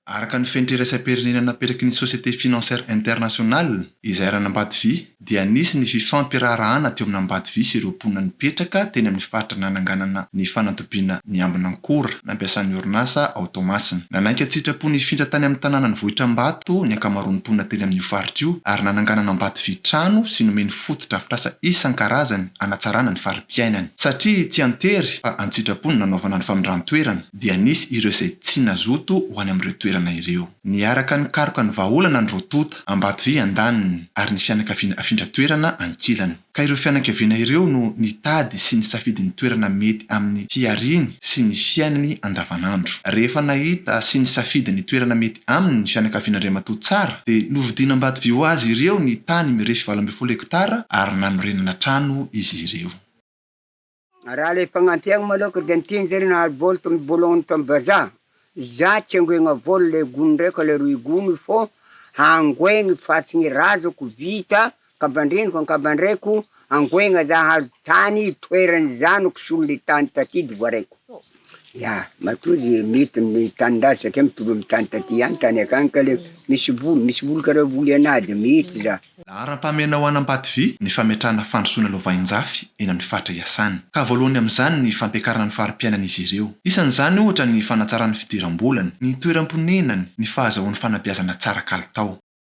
Araka ny fentreresa-pirenena naperaky ny Société Financière Internationale, izay ran'Ambatovi, dia nisy ny fifampirarahana teo amin'ny Ambatovi sy ireo mponina nipetraka teny amin'ny faritra nananganana ny fanatobiana ny ambinankora nampiasan'ny orinasa ao Toamasina. Nanaiky an-tsitrapo nifindra tany amin'ny tanàna ny Vohitr'Ambato ny ankamaroan'ny mponina teny amin'io faritra io, ary nananganana Ambatovi trano sy nomeny fotodrafitrasa isan-karazany hanatsarana ny farim-piainany. Satria tsy antery fa an-tsitrapo ny nanaovana ny famindran-toerana, dia nisy ireo izay tsy nazoto ho any amin'ireo toerana ireo. Niaraka ny karoka ny vahaolana ny rotota, Ambatovi andaniny, ary ny fianakaviana afindra toerana ankilany. Ka ireo fianakaviana ireo no nitady sy nisafidy ny toerana mety amin'ny fiariny sy ny fiainany andavanandro. Rehefa nahita sy nisafidy ny toerana mety aminy ny fianakavian'Andriamatoa tsara, dia novidiana Ambatovi ho azy ireo ny tany miresy 20 hektara ary nanorenana trano izy ireo. Raha le fagnampiagna maloko dia niteny zareo na bolo to bolongny to bazaha. Za tsy angoegna volo le gony ndraiky le roy gony fô angoegny fasigny razako vita kabandreniko ankabandraiko angoegna za hazo tany toerany zanako solo le tany taty voaraiko. Ya, matory mety ny tany-ndazy satria mitovy amin'ny tany taty ihany tany akany ka le misy volo karaha volo anady mety za. Laharam-pahamehana ho an'Ambatovi ny fametrahana fandrosoana lovain-jafy eny amin'ny faritra Iasany. Ka voalohany amin'izany ny fampiakarana ny farim-piainan'izy ireo. Isan'izany ohatra ny fanatsarana ny fidiram-bolany, ny toeram-ponenany, ny fahazahoan'ny fanabeazana tsara kalitao.